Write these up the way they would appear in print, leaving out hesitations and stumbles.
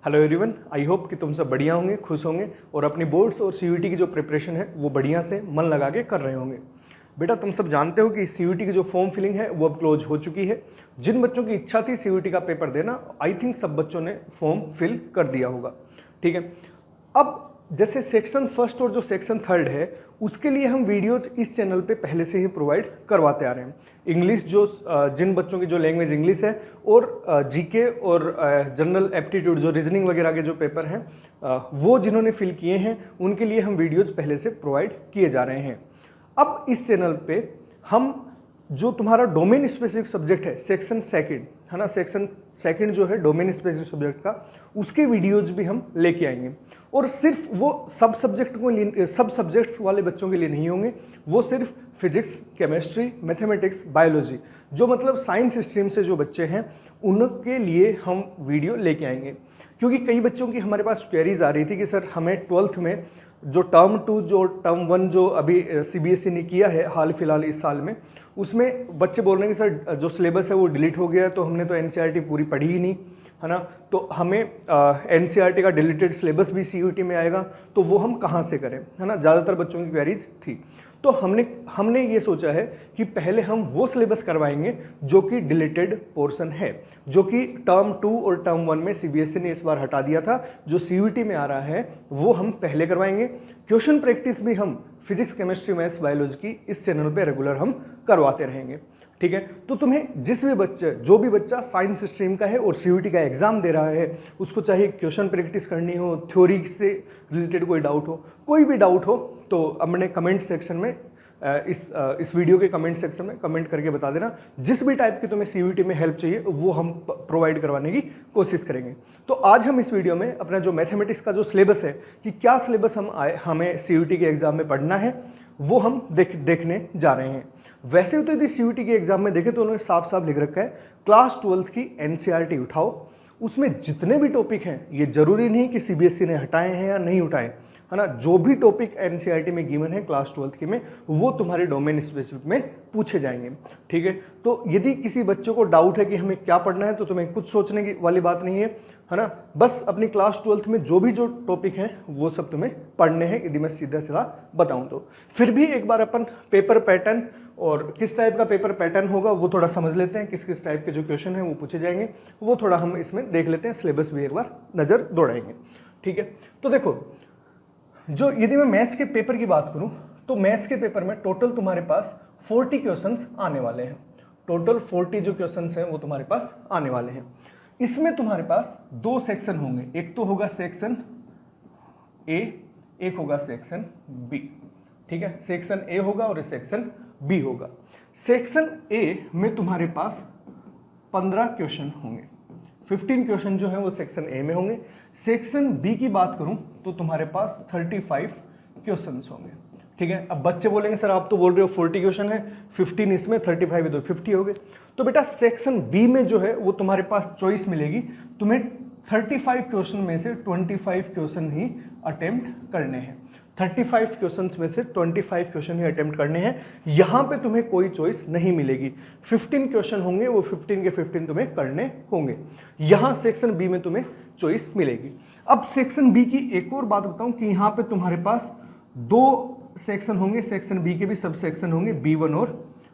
Hello everyone, I hope कि तुम सब बढ़िया होंगे, खुश होंगे और अपनी बोर्ड्स और सीयूईटी की जो प्रिपरेशन है वो बढ़िया से मन लगा के कर रहे होंगे। बेटा तुम सब जानते हो कि सीयूईटी की जो फॉर्म फिलिंग है वो अब क्लोज हो चुकी है। जिन बच्चों की इच्छा थी सीयूईटी का पेपर देना, आई थिंक सब बच्चों ने फॉर्म फिल कर दिया होगा। ठीक है, अब जैसे सेक्शन फर्स्ट और जो सेक्शन थर्ड है उसके लिए हम वीडियोज इस चैनल पे पहले से ही प्रोवाइड करवाते आ रहे हैं। इंग्लिश जो जिन बच्चों की जो लैंग्वेज इंग्लिश है और जीके और जनरल एप्टीट्यूड जो रीजनिंग वगैरह के जो पेपर हैं वो जिन्होंने फिल किए हैं उनके लिए हम वीडियोज पहले से प्रोवाइड किए जा रहे हैं। अब इस चैनल पे हम जो तुम्हारा डोमेन स्पेसिफिक सब्जेक्ट है सेक्शन सेकंड है ना, सेक्शन सेकंड जो है डोमेन स्पेसिफिक सब्जेक्ट का, उसके वीडियोज भी हम लेके आएंगे। और सिर्फ वो सब सब्जेक्ट्स वाले बच्चों के लिए नहीं होंगे, वो सिर्फ फिजिक्स, केमिस्ट्री, मैथमेटिक्स, बायोलॉजी जो मतलब साइंस स्ट्रीम से जो बच्चे हैं उनके लिए हम वीडियो लेके आएंगे। क्योंकि कई बच्चों की हमारे पास क्वेरीज आ रही थी कि सर हमें 12th में जो टर्म 2 जो टर्म 1 जो अभी सीबीएसई ने किया है हाल फिलहाल इस साल में, उसमें बच्चे बोल रहे हैं कि सर जो सिलेबस है वो डिलीट हो गया, तो हमने तो एनसीईआरटी पूरी पढ़ी ही नहीं है ना, तो हमें एनसीईआरटी का डिलीटेड सिलेबस भी सीयूईटी में आएगा, तो वो हम कहाँ से करें, है ना। ज़्यादातर बच्चों की क्वेरीज थी, तो हमने ये सोचा है कि पहले हम वो सिलेबस करवाएंगे जो कि डिलीटेड पोर्शन है, जो कि टर्म 2 और टर्म 1 में सीबीएसई ने इस बार हटा दिया था। जो सीयूईटी में आ रहा है वो हम पहले करवाएंगे। क्वेश्चन प्रैक्टिस भी हम फिजिक्स, केमिस्ट्री, मैथ्स, बायोलॉजी की इस चैनल पे रेगुलर हम करवाते रहेंगे। ठीक है, तो तुम्हें जो भी बच्चा साइंस स्ट्रीम का है और सीयूईटी का एग्जाम दे रहा है, उसको चाहे क्वेश्चन प्रैक्टिस करनी हो, थ्योरी से रिलेटेड कोई डाउट हो, कोई भी डाउट हो, तो अपने कमेंट सेक्शन में इस वीडियो के कमेंट सेक्शन में कमेंट करके बता देना। जिस भी टाइप की तुम्हें सीयूईटी में हेल्प चाहिए वो हम प्रोवाइड करवाने की कोशिश करेंगे। तो आज हम इस वीडियो में अपना जो मैथमेटिक्स का जो सिलेबस है कि क्या सिलेबस हमें सीयूईटी के एग्जाम में पढ़ना है वो हम देखने जा रहे हैं। वैसे तो यदि सीयूईटी के एग्जाम में देखें तो उन्होंने साफ साफ लिख रखा है क्लास 12th की एनसीईआरटी उठाओ, उसमें जितने भी टॉपिक हैं ये जरूरी नहीं कि सीबीएसई ने हटाए हैं या नहीं उठाए, है ना। जो भी टॉपिक एनसीईआरटी में गिवन है क्लास 12th की में, वो तुम्हारे डोमेन स्पेसिफिक में पूछे जाएंगे। ठीक है, तो यदि किसी बच्चों को डाउट है कि हमें क्या पढ़ना है तो तुम्हें कुछ सोचने की वाली बात नहीं है ना। बस अपनी क्लास 12th में जो टॉपिक हैं वो सब तुम्हें पढ़ने हैं, यदि मैं सीधा सीधा बताऊं तो। फिर भी एक बार अपन पेपर पैटर्न और किस टाइप का पेपर पैटर्न होगा वो थोड़ा समझ लेते हैं, किस किस टाइप के जो क्वेश्चन हैं वो पूछे जाएंगे वो थोड़ा हम इसमें देख लेते हैं, सिलेबस भी एक बार नज़र दौड़ाएंगे। ठीक है, तो देखो जो यदि मैं मैथ्स के पेपर की बात करूं तो मैथ्स के पेपर में टोटल तुम्हारे पास 40 क्वेश्चंस आने वाले हैं। टोटल 40 जो क्वेश्चंस हैं वो तुम्हारे पास आने वाले हैं। इसमें तुम्हारे पास 2 सेक्शन होंगे, एक तो होगा सेक्शन ए, एक होगा सेक्शन बी। ठीक है, सेक्शन ए होगा और सेक्शन बी होगा। सेक्शन ए में तुम्हारे पास 15 क्वेश्चन होंगे, 15 क्वेश्चन जो है वो सेक्शन ए में होंगे। सेक्शन बी की बात करूं तो तुम्हारे पास 35 क्वेश्चंस होंगे। ठीक है, अब बच्चे बोलेंगे सर आप तो बोल रहे हो 40 क्वेश्चन है, 15 इसमें, 35 तो 50 हो गए। तो बेटा सेक्शन बी में जो है वो तुम्हारे पास चॉइस मिलेगी, तुम्हें 35 क्वेश्चन में से 25 क्वेश्चन ही अटेम्प्ट करने हैं। 35 क्वेश्चंस में से 25 क्वेश्चन ही अटेम्प्ट करने हैं। यहां पे तुम्हें कोई चॉइस नहीं मिलेगी। 15 क्वेश्चन होंगे, वो 15 के 15 तुम्हें करने होंगे। यहां सेक्शन बी में तुम्हें चॉइस मिलेगी। अब सेक्शन बी की एक और बात बताऊं कि यहां पे तुम्हारे पास 2 सेक्शन होंगे, सेक्शन बी के भी सब सेक्शन होंगे, B1 और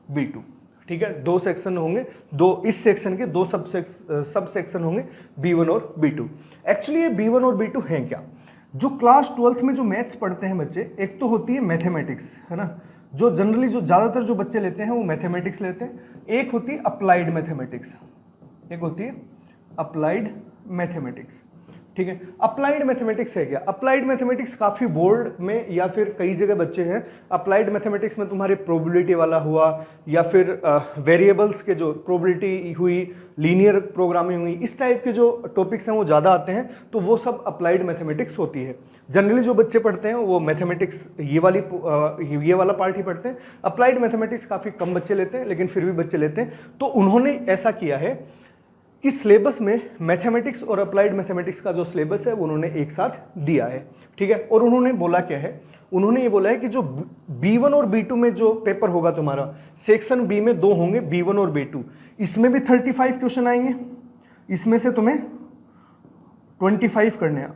B2। ठीक है, 2 सेक्शन होंगे, इस सेक्शन के 2 सब सेक्शन होंगे, B1 और B2। एक्चुअली ये B1 और B2 हैं क्या? जो क्लास 12th में जो मैथ्स पढ़ते हैं बच्चे, एक तो होती है मैथमेटिक्स, है ना, जो जनरली जो ज़्यादातर जो बच्चे लेते हैं वो मैथमेटिक्स लेते हैं। एक होती है अप्लाइड मैथमेटिक्स, एक होती है अप्लाइड मैथमेटिक्स। ठीक है, अप्लाइड मैथमेटिक्स है क्या? अप्लाइड मैथमेटिक्स काफ़ी बोर्ड में या फिर कई जगह बच्चे हैं, अप्लाइड मैथमेटिक्स में तुम्हारे प्रोबेबिलिटी वाला हुआ या फिर वेरिएबल्स के जो प्रोबेबिलिटी हुई, लीनियर प्रोग्रामिंग हुई, इस टाइप के जो टॉपिक्स हैं वो ज़्यादा आते हैं, तो वो सब अप्लाइड मैथमेटिक्स होती है। जनरली जो बच्चे पढ़ते हैं वो मैथमेटिक्स ये वाला पार्ट ही पढ़ते हैं। अप्लाइड मैथमेटिक्स काफ़ी कम बच्चे लेते हैं, लेकिन फिर भी बच्चे लेते हैं। तो उन्होंने ऐसा किया है कि सिलेबस में मैथमेटिक्स और अप्लाइड मैथमेटिक्स का जो सिलेबस है वो उन्होंने एक साथ दिया है। ठीक है, और उन्होंने बोला क्या है, उन्होंने ये बोला है कि जो B1 और B2 में जो पेपर होगा तुम्हारा, सेक्शन बी में 2 होंगे, B1 और B2, इसमें भी 35 क्वेश्चन आएंगे। इसमें से तुम्हें 25 करने हैं,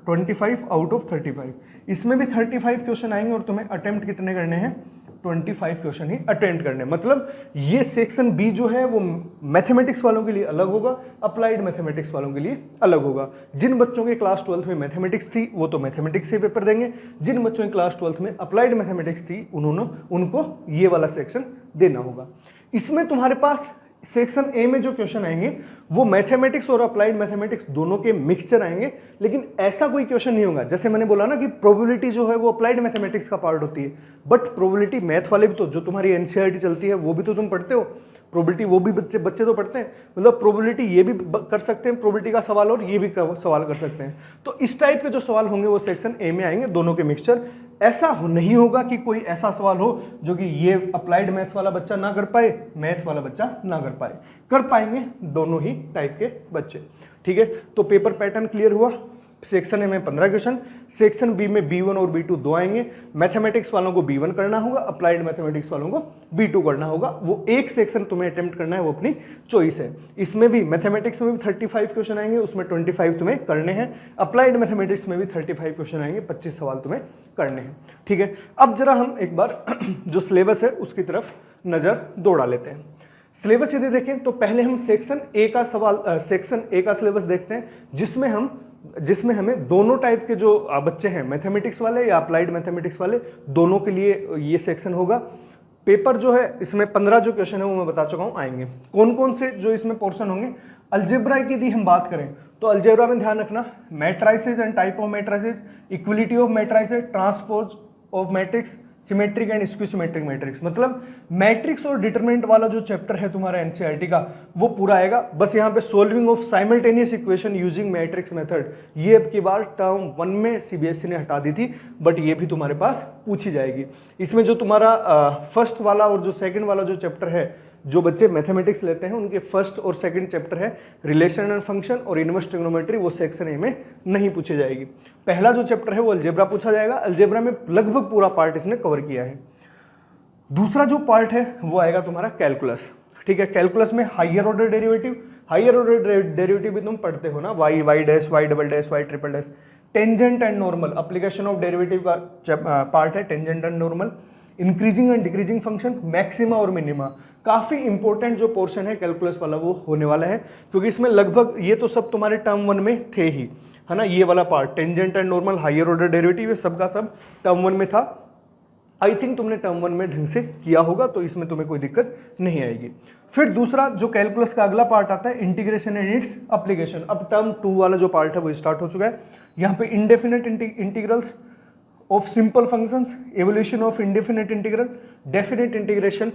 25 आउट ऑफ 35। इसमें भी 35 क्वेश्चन आएंगे और तुम्हें अटेम्प्ट कितने करने हैं, 25 क्वेश्चन ही अटेम्प्ट करने हैं। मतलब ये सेक्शन बी जो है वो मैथमेटिक्स वालों के लिए अलग होगा, अप्लाइड मैथमेटिक्स वालों के लिए अलग होगा। जिन बच्चों के क्लास 12th में मैथमेटिक्स थी वो तो मैथमेटिक्स से पेपर देंगे, जिन बच्चों की क्लास 12th में अप्लाइड मैथमेटिक्स थी उनको ये वाला सेक्शन देना होगा। इसमें तुम्हारे पास सेक्शन ए में जो क्वेश्चन आएंगे वो मैथमेटिक्स और अप्लाइड मैथमेटिक्स दोनों के मिक्सचर आएंगे, लेकिन ऐसा कोई क्वेश्चन नहीं होगा। जैसे मैंने बोला ना कि प्रोबेबिलिटी जो है वो अप्लाइड मैथमेटिक्स का पार्ट होती है, बट प्रोबेबिलिटी मैथ वाले भी तो, जो तुम्हारी एनसीईआरटी चलती है वो भी तो तुम पढ़ते हो, प्रोबेबिलिटी वो भी बच्चे तो पढ़ते हैं। मतलब प्रोबेबिलिटी ये भी कर सकते हैं प्रोबेबिलिटी का सवाल, और ये भी सवाल कर सकते हैं। तो इस टाइप के जो सवाल होंगे वो सेक्शन ए में आएंगे, दोनों के मिक्सचर। ऐसा नहीं होगा कि कोई ऐसा सवाल हो जो कि ये अप्लाइड मैथ वाला बच्चा ना कर पाए, मैथ वाला बच्चा ना कर पाए, कर पाएंगे दोनों ही टाइप के बच्चे। ठीक है, तो पेपर पैटर्न क्लियर हुआ। सेक्शन ए में 15 क्वेश्चन, सेक्शन बी में B1 और B2 दो आएंगे। मैथमेटिक्स वालों को B1 करना होगा, अप्लाइड मैथमेटिक्स वालों को B2 करना होगा। वो एक सेक्शन तुम्हें अटेम्प्ट करना है, वो अपनी चॉइस है। इसमें भी मैथमेटिक्स में भी 35 क्वेश्चन आएंगे, उसमें 25 तुम्हें करने हैं। अप्लाइड मैथमेटिक्स में भी 35 क्वेश्चन आएंगे, 25 सवाल तुम्हें करने हैं। ठीक है, अब जरा हम एक बार जो सिलेबस है उसकी तरफ नजर दौड़ा लेते हैं। सिलेबस यदि देखें तो पहले हम सेक्शन ए का सिलेबस देखते हैं, जिसमें हमें दोनों टाइप के जो बच्चे हैं, मैथमेटिक्स वाले या अप्लाइड मैथमेटिक्स वाले, दोनों के लिए ये सेक्शन होगा। पेपर जो है इसमें 15 जो क्वेश्चन है वो मैं बता चुका हूँ आएंगे। कौन कौन से जो इसमें पोर्शन होंगे, अलजेब्रा की यदि हम बात करें तो अलजेब्रा में ध्यान रखना matrices and type of matrices, equality of matrices, transpose of matrix, symmetric and skew symmetric matrix. मतलब मैट्रिक्स और डिटरमिनेंट वाला जो चैप्टर है तुम्हारा एनसीईआरटी का वो पूरा आएगा। बस यहाँ पे solving of simultaneous equation using matrix method, ये अब की बार टर्म 1 में सीबीएसई ने हटा दी थी, बट ये भी तुम्हारे पास पूछी जाएगी। इसमें जो तुम्हारा फर्स्ट वाला और जो सेकंड वाला जो चैप्टर है, जो बच्चे मैथमेटिक्स लेते हैं उनके फर्स्ट और सेकंड चैप्टर है रिलेशन एंड फंक्शन और इनवर्स ट्रिग्नोमेट्री, वो सेक्शन ए में नहीं पूछी जाएगी। पहला जो चैप्टर है वो अलजेब्रा पूछा जाएगा, अलजेब्रा में लगभग पूरा पार्ट इसने कवर किया है। दूसरा जो पार्ट है वो आएगा तुम्हारा कैलकुलस। ठीक है, कैलकुलस में higher order derivative, higher order derivative भी तुम पढ़ते हो ना, Y, Y dash, Y double dash, Y triple dash, tangent and normal, application of derivative का पार्ट है tangent and normal, increasing and decreasing function, maxima और minima. काफी important जो पोर्शन है कैलकुलस वाला वो होने वाला है, क्योंकि इसमें लगभग ये तो सब तुम्हारे टर्म 1 में थे ही, है ना। ये वाला part tangent and normal, higher order derivative, ये सब का सब टर्म 1 में था। आई थिंक तुमने टर्म 1 में ढंग से किया होगा, तो इसमें तुम्हें कोई दिक्कत नहीं आएगी। फिर दूसरा जो कैलकुलस का अगला पार्ट आता है इंटीग्रेशन एंड इट्स एप्लीकेशन। अब टर्म 2 वाला जो पार्ट है वो स्टार्ट हो चुका है। यहाँ पे indefinite integrals of simple functions, evolution of indefinite integral, definite integration,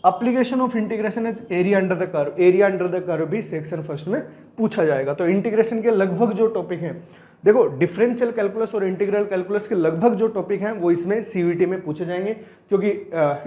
application of integration is area under the curve, area under the curve भी सेक्शन फर्स्ट में पूछा जाएगा। तो इंटीग्रेशन के लगभग जो टॉपिक हैं, देखो डिफरेंशियल कैलकुलस और इंटीग्रल कैलकुलस के लगभग जो टॉपिक हैं वो इसमें सीवीटी में पूछे जाएंगे, क्योंकि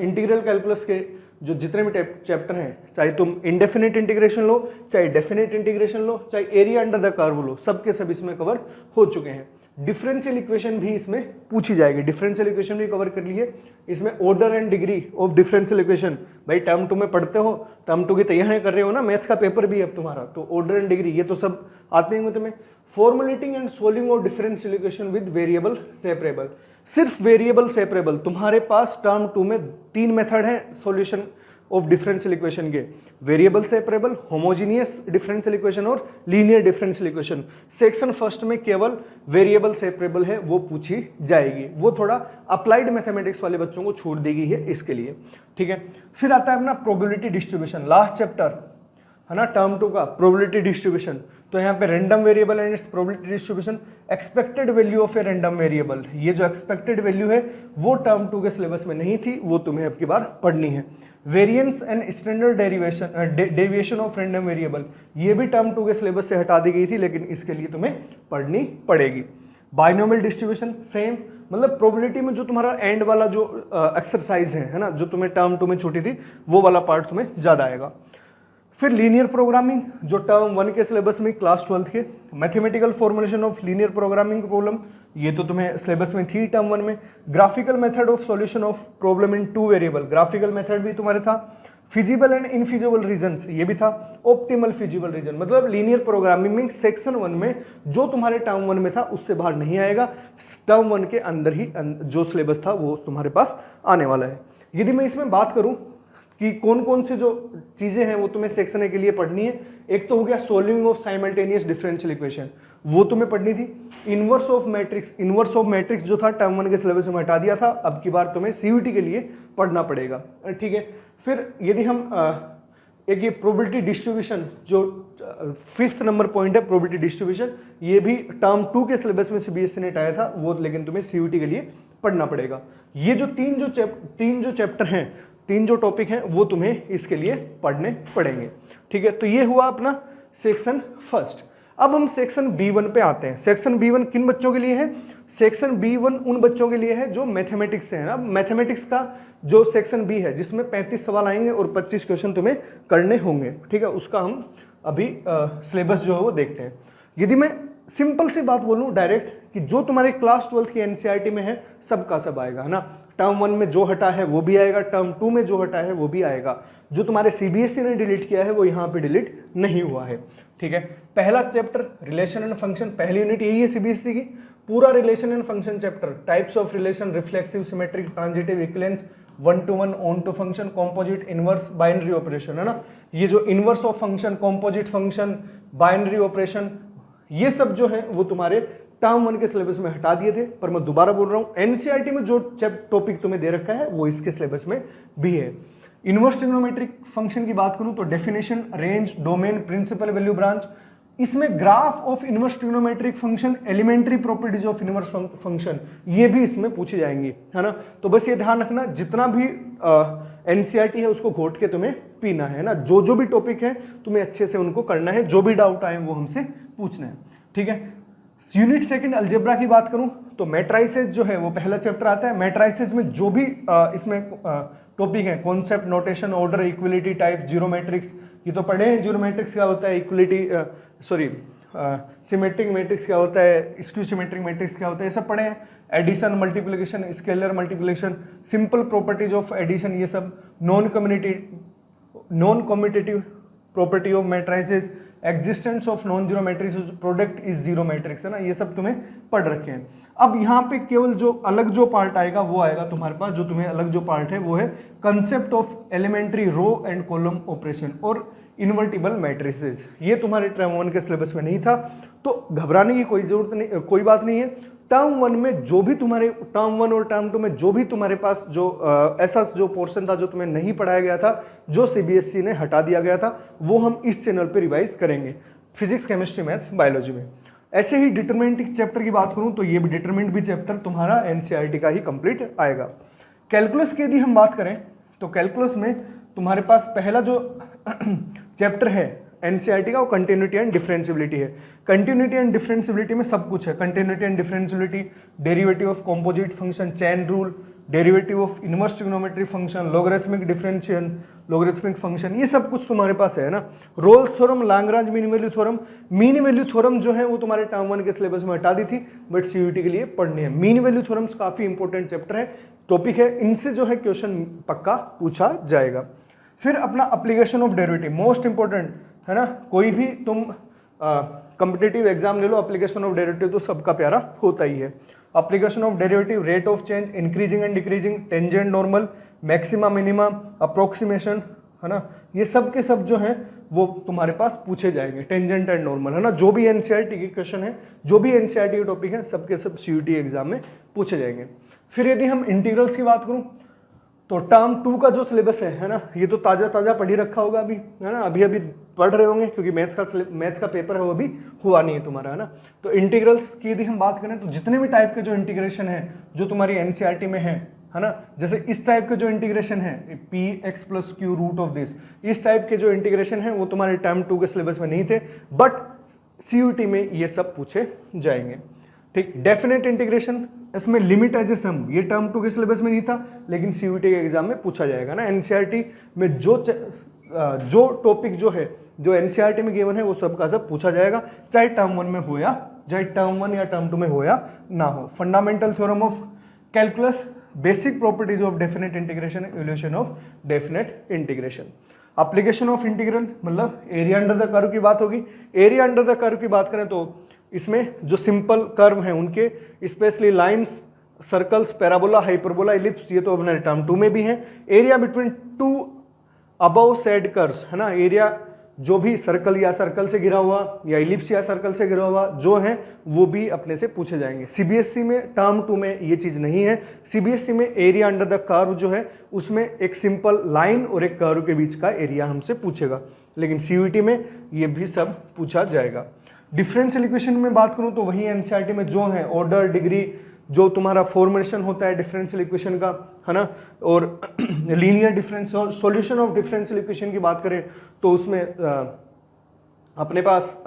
इंटीग्रल कैलकुलस के जो जितने भी चैप्टर हैं, चाहे तुम इंडेफिनिट इंटीग्रेशन लो, चाहे डेफिनिट इंटीग्रेशन लो, चाहे एरिया अंडर द कर्व लो, सबके सब इसमें कवर हो चुके हैं। डिफरेंशियल इक्वेशन भी इसमें पूछी जाएगी, डिफरेंशियल इक्वेशन भी कवर कर लिए। इसमें order and degree of differential equation, भाई टर्म 2 में पढ़ते हो, टर्म 2 की तैयारी कर रहे हो ना, मैथ्स का पेपर भी है अब तुम्हारा, तो ऑर्डर एंड डिग्री ये तो सब आते हैं तुम्हें। Formulating and solving of differential equation with variable separable, सिर्फ वेरिएबल सेपरेबल तुम्हारे पास टर्म 2 में 3 मेथड है सॉल्यूशन ऑफ डिफरेंशियल इक्वेशन के, variable separable, homogeneous differential equation और linear differential equation. Section first में केवल वेरिएबल सेपरेबल है वो पूछी जाएगी, वो थोड़ा अप्लाइड मैथमेटिक्स वाले बच्चों को छूट दी गई है इसके लिए। ठीक है, फिर आता है अपना प्रोबेबिलिटी डिस्ट्रीब्यूशन, लास्ट चैप्टर है ना टर्म 2 का, प्रोबेबिलिटी डिस्ट्रीब्यूशन। तो यहाँ पे random variable and it's probability distribution, expected value of a random variable, ये जो एक्सपेक्टेड वैल्यू है वो टर्म 2 के सिलेबस में नहीं थी, वो तुम्हें अब की बार पढ़नी है। Variance and standard deviation of random variable, ये भी टर्म 2 के सिलेबस से हटा दी गई थी, लेकिन इसके लिए तुम्हें पढ़नी पड़ेगी। बाइनोमियल डिस्ट्रीब्यूशन सेम, मतलब प्रोबेबिलिटी में जो तुम्हारा एंड वाला जो एक्सरसाइज है ना, जो तुम्हें टर्म 2 में छूटी थी, वो वाला पार्ट तुम्हें ज्यादा आएगा। फिर लीनियर प्रोग्रामिंग जो टर्म 1 के सिलेबस में क्लास 12th के, mathematical formulation of linear programming problem, ये तो तुम्हें सिलेबस में थी टर्म 1 में। Graphical method of solution of problem in 2 variable, graphical method भी तुम्हारे था। फिजिबल एंड इनफिजिबल रीजन्स ये भी था। ऑप्टिमल फिजिबल रीजन मतलब लीनियर प्रोग्रामिंग में सेक्शन 1 में जो तुम्हारे टर्म 1 में था उससे बाहर नहीं आएगा, टर्म 1 के अंदर ही जो सिलेबस था वो तुम्हारे पास आने वाला है। यदि मैं इसमें बात करूं कि कौन कौन से जो चीजें हैं वो तुम्हें सेक्शन ए के लिए पढ़नी है, एक तो हो गया solving of simultaneous differential equation, वो तुम्हें पढ़नी थी। इनवर्स ऑफ मैट्रिक्स जो था टर्म 1 के सिलेबस में हटा दिया था, अब की बार तुम्हें सीयूटी के लिए पढ़ना पड़ेगा, ठीक है। फिर यदि हम एक ये प्रोबेबिलिटी डिस्ट्रीब्यूशन जो 5th नंबर पॉइंट है प्रोबेबिलिटी डिस्ट्रीब्यूशन, ये भी टर्म 2 के सिलेबस में सीबीएसई ने हटाया था, वो लेकिन तुम्हें सीयूटी के लिए पढ़ना पड़ेगा। ये जो तीन जो चैप्टर हैं, 3 जो टॉपिक हैं वो तुम्हें इसके लिए पढ़ने पड़ेंगे, ठीक है। तो ये हुआ अपना सेक्शन फर्स्ट। अब हम सेक्शन B1 पे आते हैं। सेक्शन B1 किन बच्चों के लिए है? सेक्शन B1 उन बच्चों के लिए है जो मैथमेटिक्स से है ना। मैथमेटिक्स का जो सेक्शन बी है जिसमें 35 सवाल आएंगे और 25 क्वेश्चन तुम्हें करने होंगे, ठीक है, उसका हम अभी सिलेबस जो है वो देखते हैं। यदि मैं सिंपल सी बात बोलूं डायरेक्ट कि जो तुम्हारे क्लास 12th की एनसीईआरटी में है सबका सब आएगा, है ना। टर्म 1 में जो हटा है वो भी आएगा, टर्म 2 में जो हटा है वो भी आएगा। जो तुम्हारे सीबीएसई ने डिलीट किया है वो यहाँ पे डिलीट नहीं हुआ है, ठीक है। पहला चैप्टर रिलेशन एंड फंक्शन, पहली यूनिट यही है सीबीएसई की। पूरा relation and function chapter, types of relation, reflexive, symmetric, transitive, equivalence, 1 to 1, onto function, composite, inverse, binary operation, है ना। ये जो inverse of function, composite function, binary operation, ये सब जो है वो तुम्हारे टर्म 1 के सिलेबस में हटा दिए थे। पर मैं दोबारा बोल रहा हूं, एनसीईआरटी में जो टॉपिक तुम्हें दे रखा है वो इसके सिलेबस में भी है। इनवर्स ट्रिग्नोमेट्रिक फंक्शन की बात करूं तो definition, range, domain, principal value branch, इसमें graph of inverse trigonometric function, elementary properties of inverse function, ये भी इसमें पूछी जाएंगी, है ना। तो बस ये ध्यान रखना, जितना भी एनसीईआरटी है उसको घोट के तुम्हें पीना है ना। जो भी टॉपिक है तुम्हें अच्छे से उनको करना है, जो भी डाउट आए वो हमसे पूछना है, ठीक है। यूनिट सेकंड अलजेब्रा की बात करूं तो मैट्राइसेस जो है वो पहला चैप्टर आता है। मैट्राइसेस में जो भी इसमें टॉपिक है, concept, notation, order, equality, type, zero matrix, ये तो पढ़े हैं। जीरो मैट्रिक्स क्या होता है, इक्वलिटी सिमेट्रिक मैट्रिक्स क्या होता है, स्क्यू सिमेट्रिक मैट्रिक्स क्या होता है, ये सब पढ़े हैं। Addition, multiplication, scalar multiplication, simple properties of addition, ये सब। Non commutative property of matrices, existence of non zero matrix, product is zero matrix, है ना। ये सब तुम्हें पढ़ रखे हैं। अब यहाँ पे केवल जो अलग जो पार्ट आएगा वो आएगा तुम्हारे पास, जो तुम्हें अलग जो पार्ट है वो है concept of elementary row and column operation और इन्वर्टिबल मैट्रिसेस। ये तुम्हारे टर्म 1 के सिलेबस में नहीं था, तो घबराने की कोई जरूरत नहीं, कोई बात नहीं है। टर्म 1 में जो भी तुम्हारे, टर्म 1 और टर्म 2 में जो भी तुम्हारे पास जो ऐसा जो पोर्शन था जो तुम्हें नहीं पढ़ाया गया था, जो सीबीएसई ने हटा दिया गया था, वो हम इस चैनल पे रिवाइज करेंगे, फिजिक्स, केमिस्ट्री, मैथ्स, बायोलॉजी में। ऐसे ही डिटरमिनेंट चैप्टर की बात करूं तो ये भी डिटरमिनेंट भी चैप्टर तुम्हारा एनसीईआरटी का ही कंप्लीट आएगा। कैलकुलस की यदि हम बात करें तो कैलकुलस में तुम्हारे पास पहला जो चैप्टर है एनसीईआरटी का वो कंटिन्यूटी एंड डिफरेंशियबिलिटी है। कंटिन्यूटी एंड डिफरेंशियबिलिटी में सब कुछ है। Continuity and differentiability, derivative of composite function, chain rule, derivative of inverse trigonometric function, logarithmic differential, logarithmic function, ये सब कुछ तुम्हारे पास है ना। Rolle's theorem, Lagrange mean value theorem. Mean value theorem जो है वो तुम्हारे टर्म 1 के सिलेबस में हटा दी थी, बट सीयूटी के लिए पढ़नी है। मीन वैल्यू थ्योरम्स काफी इंपॉर्टेंट चैप्टर है, टॉपिक है, इनसे जो है क्वेश्चन पक्का पूछा जाएगा। फिर अपना application of derivative, most important है ना। कोई भी तुम कॉम्पिटिटिव एग्जाम ले लो, एप्लीकेशन ऑफ डेरिवेटिव तो सबका प्यारा होता ही है। Application of derivative, rate of change, increasing and decreasing, tangent, normal, maxima, minima, approximation, है ना। ये सब के सब जो है वो तुम्हारे पास पूछे जाएंगे, टेंजेंट एंड नॉर्मल, है ना। जो भी एनसीईआरटी के क्वेश्चन है, जो भी एनसीईआरटी के टॉपिक है, सबके सब सीयूटी एग्जाम में पूछे जाएंगे। फिर यदि हम इंटीग्रल्स की बात करूं तो टर्म 2 का जो सिलेबस है ना, ये तो ताजा पढ़ ही रखा होगा अभी, है ना। अभी पढ़ रहे होंगे क्योंकि मैथ्स का पेपर है वो अभी हुआ नहीं है तुम्हारा, है ना। तो इंटीग्रल्स की यदि हम बात करें तो जितने भी टाइप के जो इंटीग्रेशन है जो तुम्हारी एनसीईआरटी में है ना, जैसे इस टाइप के जो इंटीग्रेशन है px + q root of this, इस टाइप के जो इंटीग्रेशन है वो तुम्हारे टर्म 2 के सिलेबस में नहीं थे, बट सीयूटी में ये सब पूछे जाएंगे, ठीक। डेफिनेट इंटीग्रेशन, इसमें लिमिट एज ए सम, ये टर्म 2 के सिलेबस में नहीं था, लेकिन सीयूटी के एग्जाम में पूछा जाएगा ना। एनसीईआरटी में जो टॉपिक जो है, जो एनसीईआरटी में गिवन है, वो सब का सब पूछा जाएगा, चाहे टर्म 1 में हो या चाहे टर्म 1 या टर्म 2 में हो या ना हो। Fundamental theorem of calculus, basic properties of definite integration, evolution of definite integration. Application of integral मतलब एरिया अंडर द कर्व की बात होगी। एरिया अंडर द कर्व की बात करें तो इसमें जो सिंपल कर्व हैं उनके specially lines, circles, parabola, hyperbola, ellipse, ये तो अपने टर्म 2 में भी है। Area between two above said curves है ना, एरिया जो भी सर्कल या सर्कल से घिरा हुआ या इलिप्स या सर्कल से घिरा हुआ जो है वो भी अपने से पूछे जाएंगे। सीबीएसई में टर्म 2 में ये चीज नहीं है। सीबीएसई में एरिया अंडर द कर्व जो है उसमें एक सिंपल लाइन और एक कर्व के बीच का एरिया हमसे पूछेगा, लेकिन सीयूईटी में ये भी सब पूछा जाएगा। डिफरेंशियल इक्वेशन में बात करूं तो वही एनसीईआरटी में जो है ऑर्डर, डिग्री, जो तुम्हारा फॉर्मुलेशन होता है डिफरेंशियल इक्वेशन का है ना, और linear difference, solution of differential equation की बात करें तो उसमें अपने पास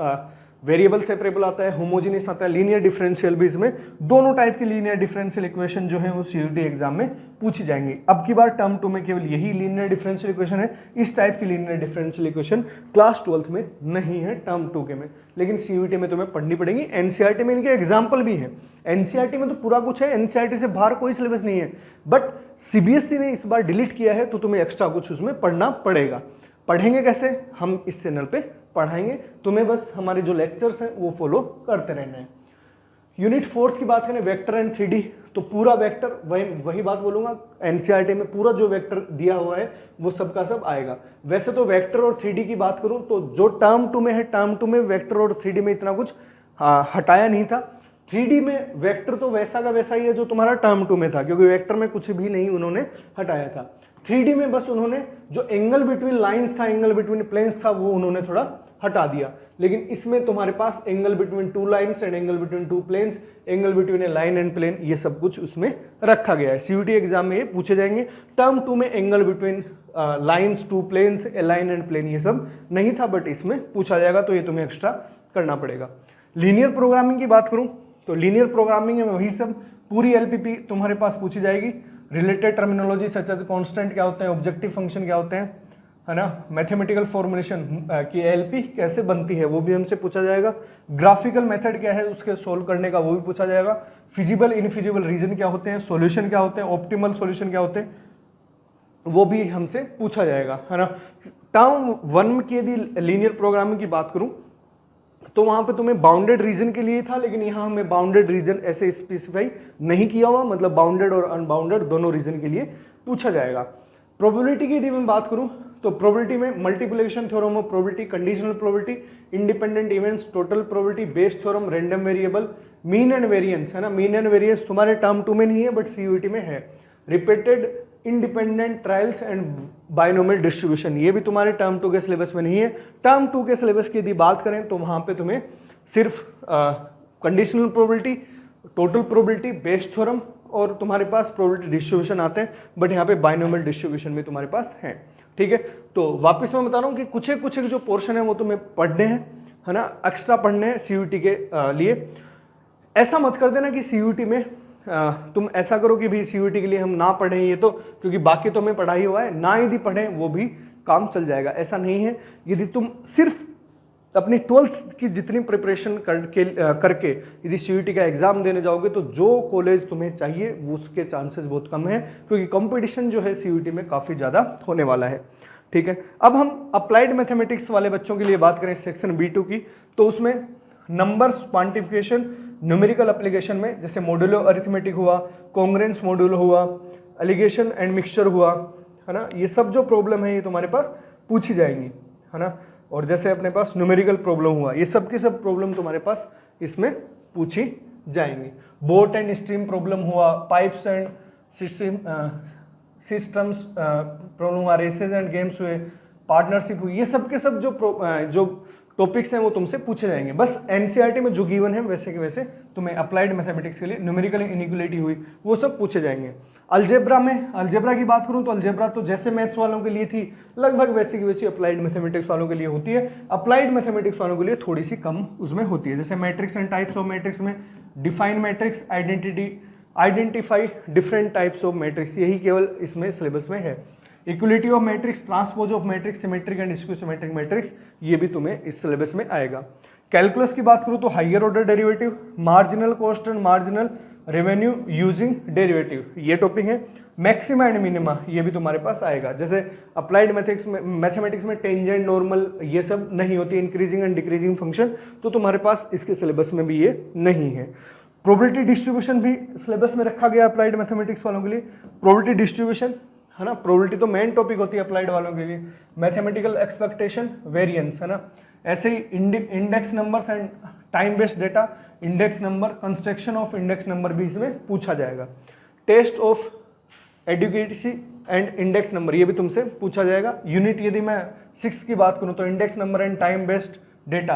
वेरिएबल सेपरेबल आता है, होमोजेनियस आता है, लीनियर डिफरेंशियल भी। इसमें दोनों टाइप की लीनियर डिफरेंशियल इक्वेशन जो है वो सीयूईटी एग्जाम में पूछी जाएंगी। अब की बार टर्म 2 में केवल यही लीनियर डिफरेंशियल इक्वेशन है। इस टाइप की linear differential equation class 12th में नहीं है टर्म 2 के में, लेकिन सीयूईटी में तुम्हें पढ़नी पड़ेगी। एनसीईआरटी में इनके एग्जाम्पल भी है। एनसीईआरटी में तो पूरा कुछ है, एनसीईआरटी से बाहर कोई सिलेबस नहीं है, बट सीबीएसई ने इस बार डिलीट किया है तो तुम्हें एक्स्ट्रा कुछ उसमें पढ़ना पड़ेगा। पढ़ेंगे कैसे? हम इस चैनल पे पढ़ाएंगे, तुम्हें बस हमारे जो लेक्चर्स हैं वो फॉलो करते रहना है। यूनिट 4 की बात करें वेक्टर एंड 3D, तो पूरा वेक्टर वही बात बोलूंगा, एनसीईआरटी में पूरा जो वेक्टर दिया हुआ है वो सबका सब आएगा। वैसे तो वेक्टर और 3D की बात करूं तो जो टर्म 2 में है, टर्म 2 में वेक्टर और 3D में इतना कुछ हटाया नहीं था। 3D में वेक्टर तो वैसा का वैसा ही है जो तुम्हारा टर्म 2 में था, क्योंकि वेक्टर में कुछ भी नहीं उन्होंने हटाया था। 3D में बस उन्होंने जो एंगल बिटवीन लाइंस था, एंगल बिटवीन प्लेन्स था, वो उन्होंने थोड़ा हटा दिया। लेकिन इसमें तुम्हारे पास angle between two lines and angle between two planes, angle between a line and plane, ये सब कुछ उसमें रखा गया है। सीयूईटी एग्जाम में ये पूछे जाएंगे। टर्म 2 में angle between lines, two planes, a line and plane ये सब नहीं था, बट इसमें पूछा जाएगा, तो ये तुम्हें एक्स्ट्रा करना पड़ेगा। लीनियर प्रोग्रामिंग की बात करूं तो लीनियर प्रोग्रामिंग में वही सब पूरी एलपीपी तुम्हारे पास पूछी जाएगी। Related terminology such as constant क्या होते हैं, ऑब्जेक्टिव फंक्शन क्या होते हैं, है ना, मैथमेटिकल फॉर्मुलेशन की एलपी कैसे बनती है वो भी हमसे पूछा जाएगा। ग्राफिकल मेथड क्या है उसके सोल्व करने का वो भी पूछा जाएगा। फिजिबल इनफिजिबल रीजन क्या होते हैं, सॉल्यूशन क्या होते हैं, ऑप्टिमल सॉल्यूशन क्या होते हैं, वो भी हमसे पूछा जाएगा, है ना। टर्म 1 की यदि लीनियर प्रोग्रामिंग की बात करूं तो वहां पे तुम्हें बाउंडेड रीजन के लिए था, लेकिन यहां हमें बाउंडेड रीजन ऐसे स्पेसिफाई नहीं किया हुआ, मतलब बाउंडेड और अनबाउंडेड दोनों रीजन के लिए पूछा जाएगा। प्रोबेबिलिटी की यदि मैं बात करूं तो प्रोबेबिलिटी में multiplication theorem of probability, conditional probability, independent events, total probability, Bayes theorem, random variable, mean and variance, है ना। मीन एंड वेरिएंस तुम्हारे टर्म 2 में नहीं है, बट सीयूईटी में है। Repeated independent trials and binomial distribution, ये भी तुम्हारे टर्म 2 के सिलेबस में नहीं है। टर्म 2 के सिलेबस की यदि बात करें तो वहां पे तुम्हें सिर्फ conditional probability, total probability, Bayes theorem और तुम्हारे पास प्रोबेबिलिटी डिस्ट्रीब्यूशन आते हैं, बट यहाँ पे बाइनोमियल डिस्ट्रीब्यूशन भी तुम्हारे पास है। ठीक है, तो वापस मैं बता रहा हूँ कि कुछ जो पोर्शन है वो तुम्हें पढ़ने हैं, है ना, एक्स्ट्रा पढ़ने हैं सीयूईटी के लिए। ऐसा मत कर देना कि सीयूईटी में तुम ऐसा करो कि भी सीयूईटी के लिए हम ना पढ़ें ये तो, क्योंकि बाकी तो हमें पढ़ा ही हुआ है, ना यदि पढ़ें वो भी काम चल जाएगा। ऐसा नहीं है। यदि तुम सिर्फ अपनी 12th की जितनी प्रिपरेशन करके यदि सीयूईटी का एग्जाम देने जाओगे तो जो कॉलेज तुम्हें चाहिए वो उसके चांसेस बहुत कम है, क्योंकि कंपटीशन जो है सीयूईटी में काफ़ी ज़्यादा होने वाला है। ठीक है, अब हम अप्लाइड मैथमेटिक्स वाले बच्चों के लिए बात करें सेक्शन B2 की, तो उसमें नंबर्स क्वांटिफिकेशन न्यूमेरिकल एप्लीकेशन में जैसे मॉड्यूलो अरिथमेटिक हुआ, कॉन्ग्रेंस मॉड्यूलो हुआ, एलिगेशन एंड मिक्सचर हुआ, है ना, ये सब जो प्रॉब्लम है ये तुम्हारे पास पूछी जाएंगी, है ना। और जैसे अपने पास न्यूमेरिकल प्रॉब्लम हुआ, ये सब की सब प्रॉब्लम तुम्हारे पास इसमें पूछी जाएंगी। बोट एंड स्ट्रीम प्रॉब्लम हुआ, पाइप्स एंड सिस्टम्स प्रॉब्लम हुआ, रेसेस एंड गेम्स हुए, पार्टनरशिप हुई, ये सब के सब जो टॉपिक्स हैं वो तुमसे पूछे जाएंगे। बस एनसीईआरटी में जो गिवन है वैसे के वैसे तुम्हें अप्लाइड मैथमेटिक्स के लिए न्यूमेरिकल इनइक्वालिटी हुई वो सब पूछे जाएंगे। अलजेब्रा की बात करूं तो अलजेब्रा तो जैसे मैथ्स वालों के लिए थी लगभग वैसे की वैसी अप्लाइड मैथमेटिक्स वालों के लिए होती है। अप्लाइड मैथमेटिक्स वालों के लिए थोड़ी सी कम उसमें होती है। जैसे matrix and types of matrix में define matrix, identify different types of matrix, यही केवल इसमें सिलेबस में है। Equality of matrix, transpose of matrix, symmetric and skew symmetric matrix, ये भी तुम्हें इस सिलेबस में आएगा। कैलकुलस की बात करूं तो higher order derivative, marginal cost and marginal revenue using derivative, ये टॉपिक है। मैक्सिमा एंड मिनिमा, ये भी तुम्हारे पास आएगा। जैसे अप्लाइड मैथमेटिक्स में टेंजेंट, नॉर्मल, ये सब नहीं होती, इंक्रीजिंग एंड डिक्रीजिंग फंक्शन, तो तुम्हारे पास इसके सिलेबस में भी ये नहीं है। प्रोबेबिलिटी डिस्ट्रीब्यूशन भी सिलेबस में रखा गया अप्लाइड मैथमेटिक्स वालों के लिए। प्रोबेबिलिटी डिस्ट्रीब्यूशन है ना, प्रोबेबिलिटी तो मेन टॉपिक होती है अप्लाइड वालों के लिए। मैथमेटिकल एक्सपेक्टेशन, वेरिएंस, है ना। ऐसे ही index numbers and time based data, index number, construction of index number भी इसमें पूछा जाएगा। Test of adequacy and index number, ये भी तुमसे पूछा जाएगा। यूनिट यदि मैं 6 की बात करूं तो index number and time based data,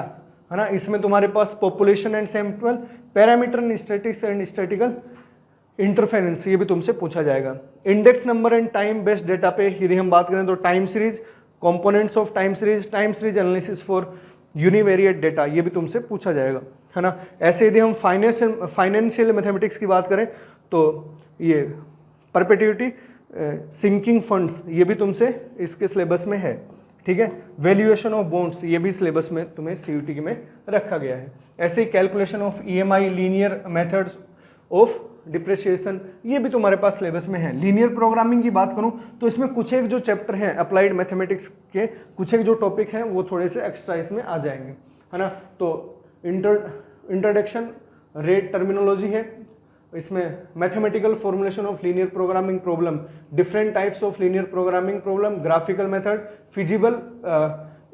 है ना। इसमें तुम्हारे पास population and sample, parameter and statistics and statical interference, ये भी तुमसे पूछा जाएगा। Index number and time based data पे यदि हम बात करें तो time series, components of time series analysis for univariate data, ये भी तुमसे पूछा जाएगा, है ना। ऐसे यदि हम फाइनेंशियल मैथमेटिक्स की बात करें तो ये परपेचुइटी, सिंकिंग फंड्स, ये भी तुमसे इसके सिलेबस में है, ठीक है। वैल्यूएशन ऑफ बॉन्ड्स, ये भी सिलेबस में तुम्हें सीयूटी में रखा गया है। ऐसे ही calculation of EMI, linear methods of depreciation, ये भी तुम्हारे पास सिलेबस में है। लीनियर प्रोग्रामिंग की बात करूं तो इसमें कुछ एक जो चैप्टर हैं अप्लाइड मैथमेटिक्स के, कुछ एक जो टॉपिक हैं वो थोड़े से एक्स्ट्रा इसमें आ जाएंगे, है ना। तो इंट्रोडक्शन, रेट टर्मिनोलॉजी है इसमें, mathematical formulation of linear programming problem, different types of linear programming problem, graphical method, feasible,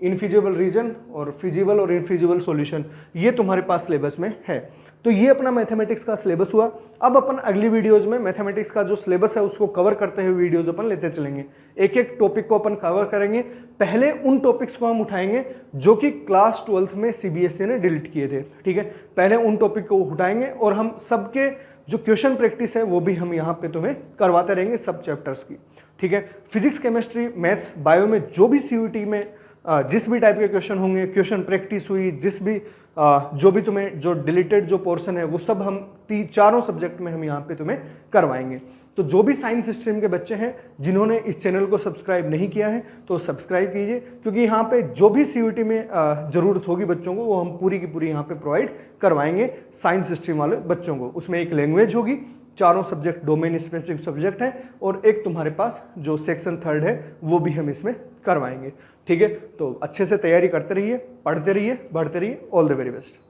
infeasible region और फिजिबल और इनफिजिबल सॉल्यूशन, ये तुम्हारे पास सिलेबस में है। तो ये अपना मैथमेटिक्स का सिलेबस हुआ। अब अपन अगली वीडियोज में मैथमेटिक्स का जो सिलेबस है उसको कवर करते हुए वीडियोज अपन लेते चलेंगे। एक एक टॉपिक को अपन कवर करेंगे। पहले उन टॉपिक्स को हम उठाएंगे जो कि क्लास 12th में सीबीएसई ने डिलीट किए थे, ठीक है। पहले उन टॉपिक को उठाएंगे और हम सबके जो क्वेश्चन प्रैक्टिस है वो भी हम यहाँ पे तुम्हें करवाते रहेंगे सब चैप्टर्स की, ठीक है। फिजिक्स, केमिस्ट्री, मैथ्स, बायो में जो भी सीयूटी में जिस भी टाइप के क्वेश्चन होंगे, क्वेश्चन प्रैक्टिस हुई, जिस भी जो भी तुम्हें जो डिलीटेड जो पोर्शन है वो सब हम चारों सब्जेक्ट में हम यहाँ पे तुम्हें करवाएंगे। तो जो भी साइंस स्ट्रीम के बच्चे हैं जिन्होंने इस चैनल को सब्सक्राइब नहीं किया है तो सब्सक्राइब कीजिए, क्योंकि यहाँ पे जो भी सीयूटी में ज़रूरत होगी बच्चों को वो हम पूरी की पूरी यहाँ पे प्रोवाइड करवाएंगे साइंस स्ट्रीम वाले बच्चों को। उसमें एक लैंग्वेज होगी, चारों सब्जेक्ट डोमेन स्पेसिफिक सब्जेक्ट हैं, और एक तुम्हारे पास जो सेक्शन 3rd है वो भी हम इसमें करवाएंगे, ठीक है। तो अच्छे से तैयारी करते रहिए, पढ़ते रहिए, बढ़ते रहिए। All the very best.